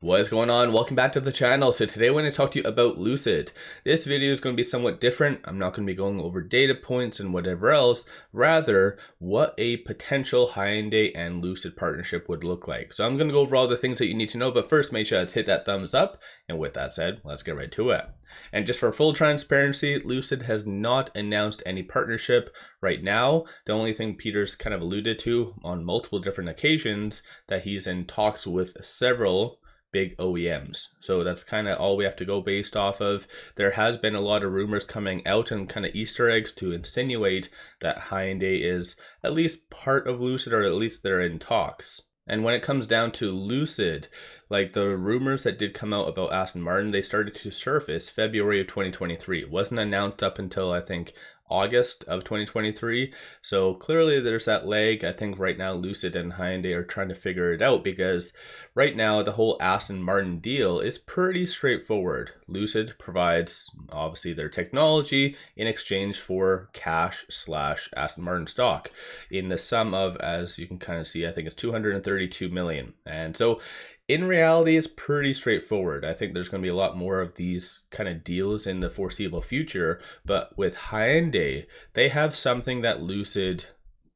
What is going on? Welcome back to the channel. So today I want to talk to you about Lucid. This video is going to be somewhat different. I'm not going to be going over data points and whatever else, rather what a potential Hyundai and Lucid partnership would look like. So I'm going to go over all the things that you need to know, but first make sure to hit that thumbs up. And with that said, let's get right to it. And just for full transparency, Lucid has not announced any partnership right now. The only thing Peter's kind of alluded to on multiple different occasions that he's in talks with several big OEMs. So that's kind of all we have to go based off of. There has been a lot of rumors coming out and kind of Easter eggs to insinuate that Hyundai is at least part of Lucid, or at least they're in talks. And when it comes down to Lucid, like the rumors that did come out about Aston Martin, they started to surface February of 2023. It wasn't announced up until I think August of 2023. So clearly there's that lag. I think right now Lucid and Hyundai are trying to figure it out, because right now the whole Aston Martin deal is pretty straightforward. Lucid provides obviously their technology in exchange for cash / Aston Martin stock in the sum of, as you can kind of see, I think it's 232 million. And so in reality, it's pretty straightforward. I think there's going to be a lot more of these kind of deals in the foreseeable future. But with Hyundai, they have something that Lucid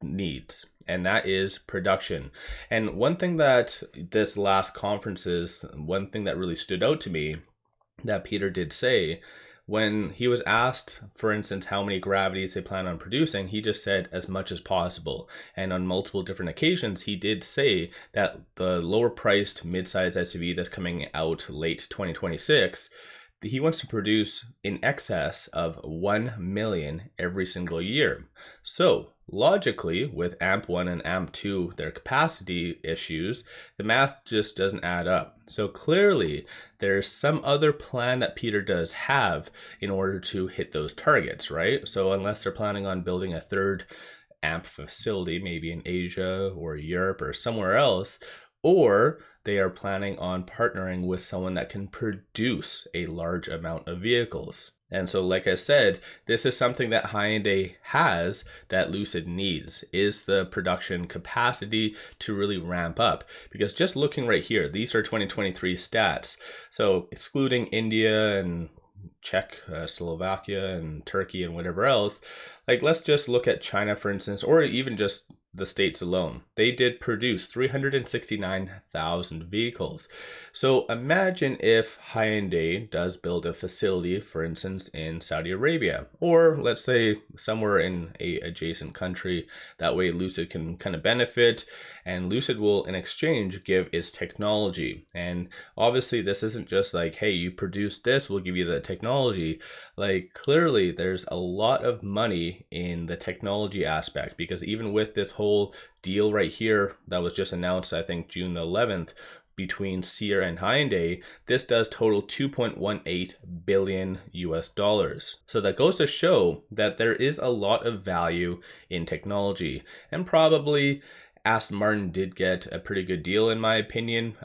needs, and that is production. And one thing that this last conferences, one thing that really stood out to me that Peter did say, when he was asked, for instance, how many gravities they plan on producing, he just said as much as possible. And on multiple different occasions, he did say that the lower priced mid-size SUV that's coming out late 2026, he wants to produce in excess of 1 million every single year. So logically, with AMP1 and AMP2, their capacity issues, the math just doesn't add up. So clearly, there's some other plan that Peter does have in order to hit those targets, right? So unless they're planning on building a third AMP facility, maybe in Asia or Europe or somewhere else, or they are planning on partnering with someone that can produce a large amount of vehicles. And so, like I said, this is something that Hyundai has that Lucid needs, is the production capacity to really ramp up. Because just looking right here, these are 2023 stats. So excluding India and Czech, Slovakia and Turkey and whatever else, like let's just look at China, for instance, or even just the States alone. They did produce 369,000 vehicles. So imagine if Hyundai does build a facility, for instance, in Saudi Arabia, or let's say somewhere in a adjacent country. That way Lucid can kind of benefit, and Lucid will in exchange give its technology. And obviously this isn't just like, hey, you produce this, we'll give you the technology. Like clearly there's a lot of money in the technology aspect, because even with this whole deal right here that was just announced, I think June the 11th, between 𝗖𝗎 and Hyundai, this does total 2.18 billion US dollars. So that goes to show that there is a lot of value in technology, and probably Aston Martin did get a pretty good deal in my opinion,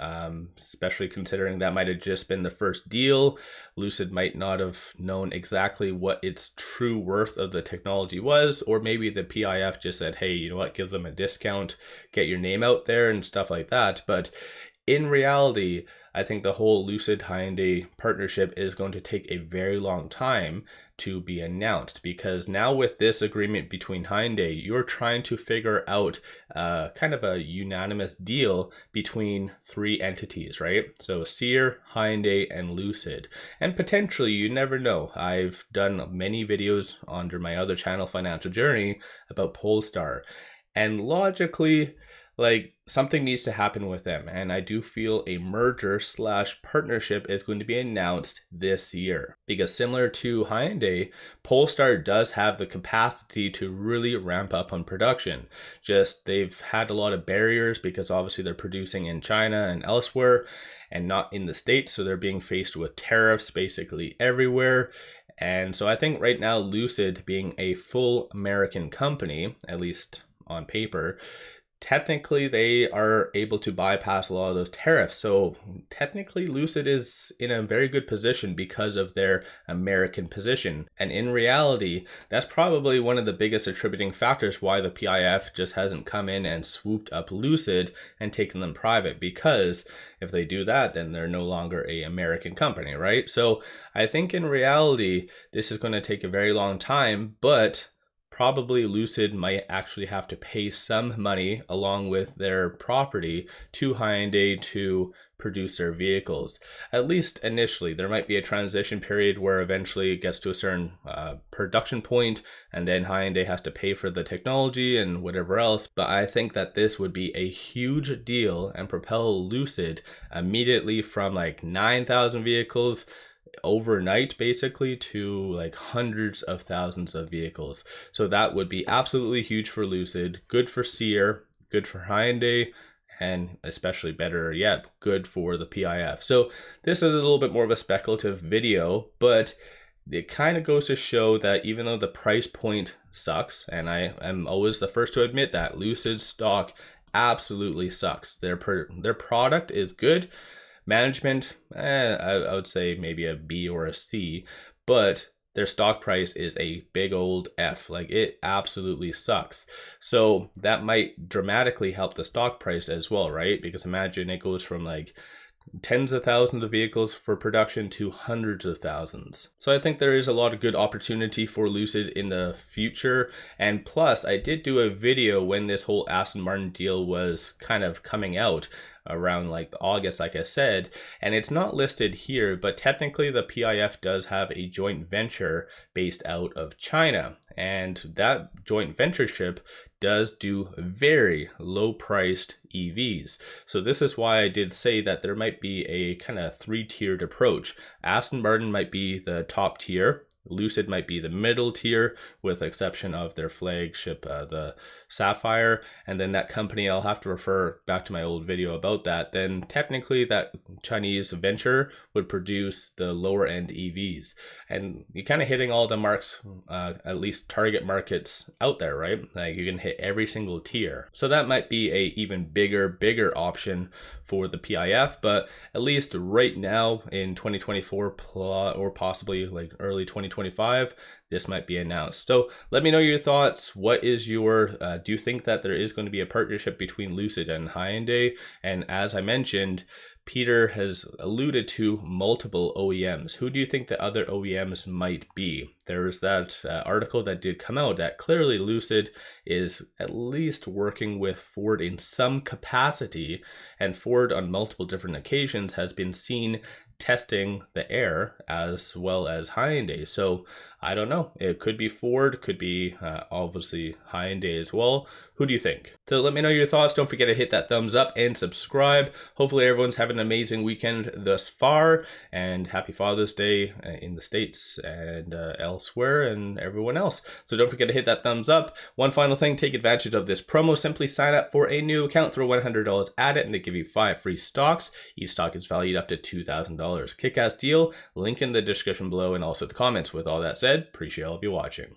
especially considering that might have just been the first deal. Lucid might not have known exactly what its true worth of the technology was, or maybe the PIF just said, hey, you know what, give them a discount, get your name out there and stuff like that. But in reality, I think the whole Lucid Hyundai partnership is going to take a very long time to be announced, because now with this agreement between Hyundai, you're trying to figure out kind of a unanimous deal between three entities, right? So 𝗖𝗎, Hyundai, and Lucid. And potentially, you never know. I've done many videos under my other channel, Financial Journey, about Polestar. And logically, like something needs to happen with them, and I do feel a merger / partnership is going to be announced this year, because similar to Hyundai, Polestar does have the capacity to really ramp up on production. Just they've had a lot of barriers because obviously they're producing in China and elsewhere and not in the States, so they're being faced with tariffs basically everywhere. And so I think right now Lucid, being a full American company, at least on paper, technically they are able to bypass a lot of those tariffs. So technically Lucid is in a very good position because of their American position. And in reality, that's probably one of the biggest attributing factors why the PIF just hasn't come in and swooped up Lucid and taken them private, because if they do that, then they're no longer an American company, right? So I think in reality, this is going to take a very long time, but probably Lucid might actually have to pay some money along with their property to Hyundai to produce their vehicles. At least initially, there might be a transition period where eventually it gets to a certain production point, and then Hyundai has to pay for the technology and whatever else. But I think that this would be a huge deal and propel Lucid immediately from like 9,000 vehicles overnight basically to like hundreds of thousands of vehicles. So that would be absolutely huge for Lucid, good for 𝗖𝗢𝗡𝗡𝗖𝗧, good for Hyundai, and especially better yet, good for the PIF. So this is a little bit more of a speculative video, but it kind of goes to show that even though the price point sucks, and I am always the first to admit that Lucid stock absolutely sucks. Their product is good. Management, I would say maybe a B or a C, but their stock price is a big old F. Like, it absolutely sucks. So that might dramatically help the stock price as well, right? Because imagine it goes from like tens of thousands of vehicles for production to hundreds of thousands. So I think there is a lot of good opportunity for Lucid in the future. And plus, I did do a video when this whole Aston Martin deal was kind of coming out around like August, like I said, and it's not listed here, but technically the PIF does have a joint venture based out of China, and that joint ventureship does do very low priced EVs. So this is why I did say that there might be a kind of three-tiered approach. Aston Martin might be the top tier, Lucid might be the middle tier, with exception of their flagship, the Sapphire, and then that company, I'll have to refer back to my old video about that. Then technically that Chinese venture would produce the lower end EVs, and you're kind of hitting all the marks, at least target markets out there, right? Like, you can hit every single tier. So that might be a even bigger option for the PIF, but at least right now in 2024 or possibly like early 2025, this might be announced. So let me know your thoughts. What is your, do you think that there is going to be a partnership between Lucid and Hyundai? And as I mentioned, Peter has alluded to multiple OEMs. Who do you think the other OEMs might be? There was that article that did come out that clearly Lucid is at least working with Ford in some capacity, and Ford on multiple different occasions has been seen testing the Air as well as Hyundai. So I don't know, it could be Ford, could be obviously Hyundai as well. Who do you think? So let me know your thoughts. Don't forget to hit that thumbs up and subscribe. Hopefully everyone's having an amazing weekend thus far, and happy Father's Day in the States and elsewhere, and everyone else. So don't forget to hit that thumbs up. One final thing, take advantage of this promo. Simply sign up for a new account, throw $100 at it, and they give you 5 free stocks. Each stock is valued up to $2,000. Kick-ass deal. Link in the description below and also the comments. With all that said, appreciate all of you watching.